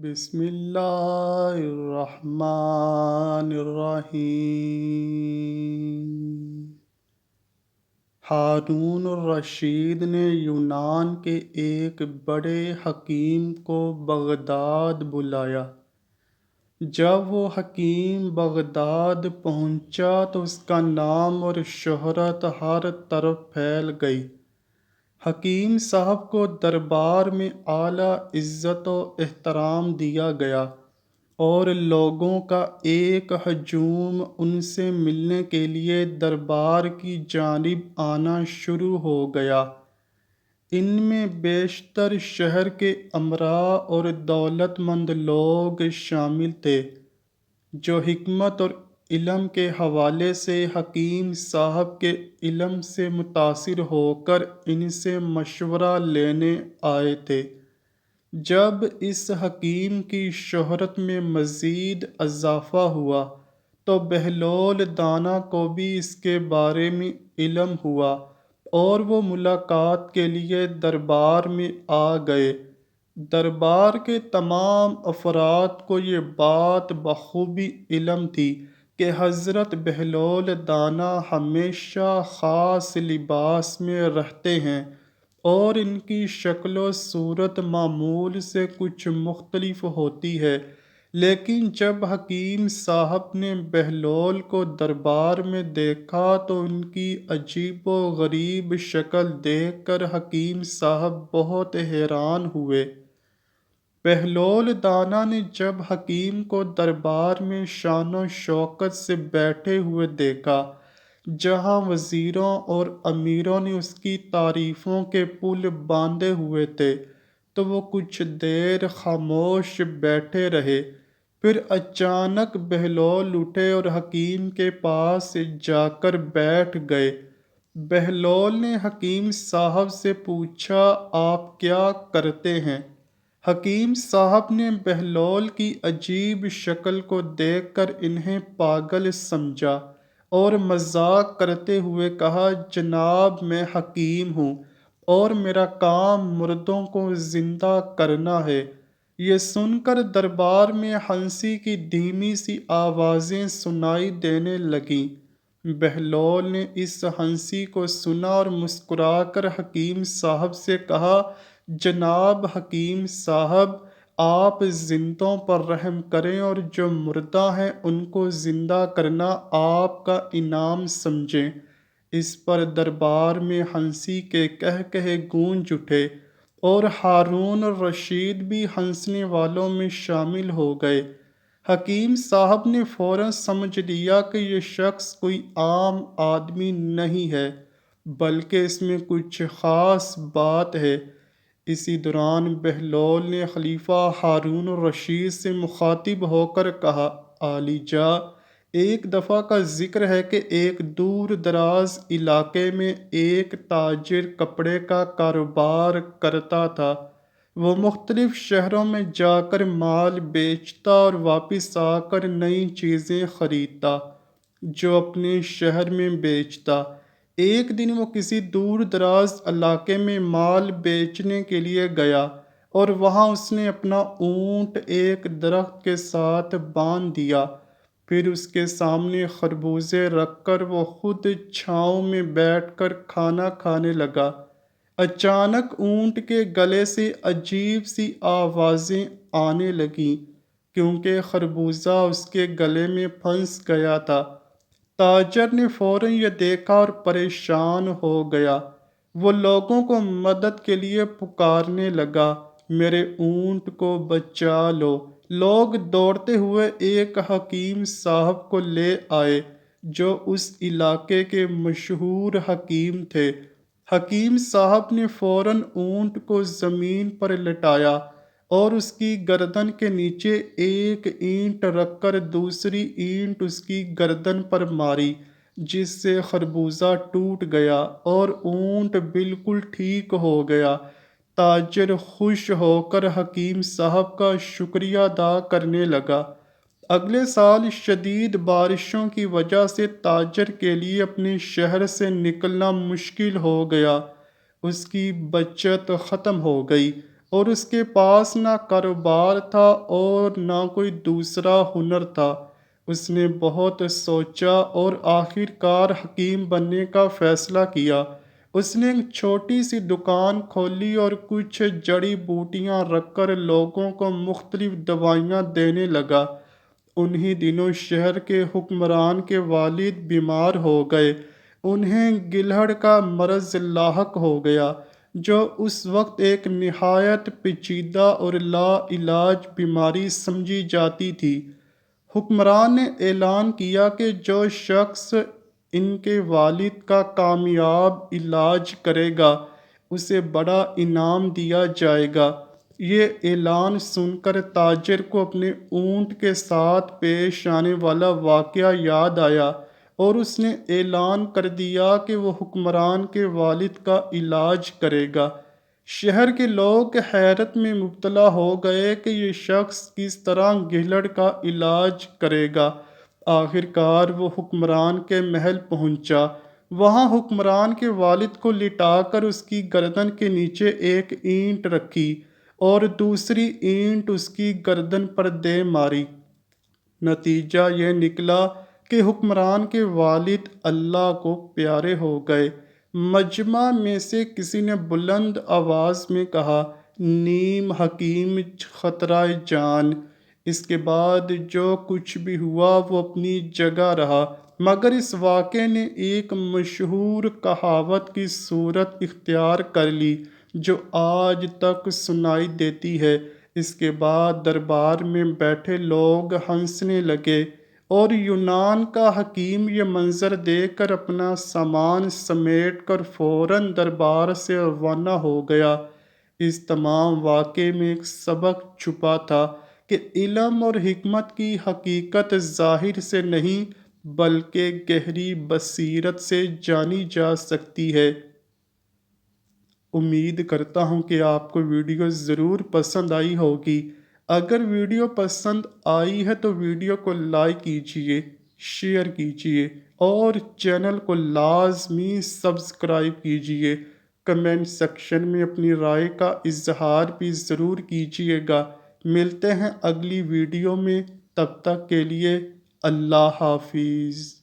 بسم اللہ الرحمن الرحیم۔ ہارون الرشید نے یونان کے ایک بڑے حکیم کو بغداد بلایا۔ جب وہ حکیم بغداد پہنچا تو اس کا نام اور شہرت ہر طرف پھیل گئی۔ حکیم صاحب کو دربار میں اعلیٰ عزت و احترام دیا گیا اور لوگوں کا ایک ہجوم ان سے ملنے کے لیے دربار کی جانب آنا شروع ہو گیا۔ ان میں بیشتر شہر کے امراء اور دولت مند لوگ شامل تھے، جو حکمت اور علم کے حوالے سے حکیم صاحب کے علم سے متاثر ہو کر ان سے مشورہ لینے آئے تھے۔ جب اس حکیم کی شہرت میں مزید اضافہ ہوا تو بہلول دانا کو بھی اس کے بارے میں علم ہوا اور وہ ملاقات کے لیے دربار میں آ گئے۔ دربار کے تمام افراد کو یہ بات بخوبی علم تھی کہ حضرت بہلول دانا ہمیشہ خاص لباس میں رہتے ہیں اور ان کی شکل و صورت معمول سے کچھ مختلف ہوتی ہے، لیکن جب حکیم صاحب نے بہلول کو دربار میں دیکھا تو ان کی عجیب و غریب شکل دیکھ کر حکیم صاحب بہت حیران ہوئے۔ بہلول دانا نے جب حکیم کو دربار میں شان و شوکت سے بیٹھے ہوئے دیکھا، جہاں وزیروں اور امیروں نے اس کی تعریفوں کے پل باندھے ہوئے تھے، تو وہ کچھ دیر خاموش بیٹھے رہے۔ پھر اچانک بہلول اٹھے اور حکیم کے پاس جا کر بیٹھ گئے۔ بہلول نے حکیم صاحب سے پوچھا، آپ کیا کرتے ہیں؟ حکیم صاحب نے بہلول کی عجیب شکل کو دیکھ کر انہیں پاگل سمجھا اور مذاق کرتے ہوئے کہا، جناب میں حکیم ہوں اور میرا کام مردوں کو زندہ کرنا ہے۔ یہ سن کر دربار میں ہنسی کی دھیمی سی آوازیں سنائی دینے لگیں۔ بہلول نے اس ہنسی کو سنا اور مسکرا کر حکیم صاحب سے کہا، جناب حکیم صاحب، آپ زندوں پر رحم کریں اور جو مردہ ہیں ان کو زندہ کرنا آپ کا انعام سمجھیں۔ اس پر دربار میں ہنسی کے قہقہے گونج اٹھے اور ہارون الرشید بھی ہنسنے والوں میں شامل ہو گئے۔ حکیم صاحب نے فوراً سمجھ لیا کہ یہ شخص کوئی عام آدمی نہیں ہے، بلکہ اس میں کچھ خاص بات ہے۔ اسی دوران بہلول نے خلیفہ ہارون الرشید سے مخاطب ہو کر کہا، عالی جاں، ایک دفعہ کا ذکر ہے کہ ایک دور دراز علاقے میں ایک تاجر کپڑے کا کاروبار کرتا تھا۔ وہ مختلف شہروں میں جا کر مال بیچتا اور واپس آ کر نئی چیزیں خریدتا، جو اپنے شہر میں بیچتا۔ ایک دن وہ کسی دور دراز علاقے میں مال بیچنے کے لیے گیا اور وہاں اس نے اپنا اونٹ ایک درخت کے ساتھ باندھ دیا۔ پھر اس کے سامنے خربوزے رکھ کر وہ خود چھاؤں میں بیٹھ کر کھانا کھانے لگا۔ اچانک اونٹ کے گلے سے عجیب سی آوازیں آنے لگیں، کیونکہ خربوزہ اس کے گلے میں پھنس گیا تھا۔ تاجر نے فوراً یہ دیکھا اور پریشان ہو گیا۔ وہ لوگوں کو مدد کے لیے پکارنے لگا، میرے اونٹ کو بچا لو۔ لوگ دوڑتے ہوئے ایک حکیم صاحب کو لے آئے، جو اس علاقے کے مشہور حکیم تھے۔ حکیم صاحب نے فوراً اونٹ کو زمین پر لٹایا اور اس کی گردن کے نیچے ایک اینٹ رکھ کر دوسری اینٹ اس کی گردن پر ماری، جس سے خربوزہ ٹوٹ گیا اور اونٹ بالکل ٹھیک ہو گیا۔ تاجر خوش ہو کر حکیم صاحب کا شکریہ ادا کرنے لگا۔ اگلے سال شدید بارشوں کی وجہ سے تاجر کے لیے اپنے شہر سے نکلنا مشکل ہو گیا۔ اس کی بچت ختم ہو گئی اور اس کے پاس نہ کاروبار تھا اور نہ کوئی دوسرا ہنر تھا۔ اس نے بہت سوچا اور آخر کار حکیم بننے کا فیصلہ کیا۔ اس نے ایک چھوٹی سی دکان کھولی اور کچھ جڑی بوٹیاں رکھ کر لوگوں کو مختلف دوائیاں دینے لگا۔ انہی دنوں شہر کے حکمران کے والد بیمار ہو گئے۔ انہیں گلہڑ کا مرض لاحق ہو گیا، جو اس وقت ایک نہایت پیچیدہ اور لا علاج بیماری سمجھی جاتی تھی۔ حکمران نے اعلان کیا کہ جو شخص ان کے والد کا کامیاب علاج کرے گا اسے بڑا انعام دیا جائے گا۔ یہ اعلان سن کر تاجر کو اپنے اونٹ کے ساتھ پیش آنے والا واقعہ یاد آیا اور اس نے اعلان کر دیا کہ وہ حکمران کے والد کا علاج کرے گا۔ شہر کے لوگ حیرت میں مبتلا ہو گئے کہ یہ شخص کس طرح گلہڑ کا علاج کرے گا۔ آخر کار وہ حکمران کے محل پہنچا۔ وہاں حکمران کے والد کو لٹا کر اس کی گردن کے نیچے ایک اینٹ رکھی اور دوسری اینٹ اس کی گردن پر دے ماری۔ نتیجہ یہ نکلا کہ حکمران کے والد اللہ کو پیارے ہو گئے۔ مجمع میں سے کسی نے بلند آواز میں کہا، نیم حکیم خطرہ جان۔ اس کے بعد جو کچھ بھی ہوا وہ اپنی جگہ رہا، مگر اس واقعے نے ایک مشہور کہاوت کی صورت اختیار کر لی جو آج تک سنائی دیتی ہے۔ اس کے بعد دربار میں بیٹھے لوگ ہنسنے لگے اور یونان کا حکیم یہ منظر دیکھ کر اپنا سامان سمیٹ کر فوراً دربار سے روانہ ہو گیا۔ اس تمام واقعے میں ایک سبق چھپا تھا کہ علم اور حکمت کی حقیقت ظاہر سے نہیں بلکہ گہری بصیرت سے جانی جا سکتی ہے۔ امید کرتا ہوں کہ آپ کو ویڈیو ضرور پسند آئی ہوگی۔ اگر ویڈیو پسند آئی ہے تو ویڈیو کو لائک کیجیے، شیئر کیجیے اور چینل کو لازمی سبسکرائب کیجیے۔ کمنٹ سیکشن میں اپنی رائے کا اظہار بھی ضرور کیجیے گا۔ ملتے ہیں اگلی ویڈیو میں، تب تک کے لیے اللہ حافظ۔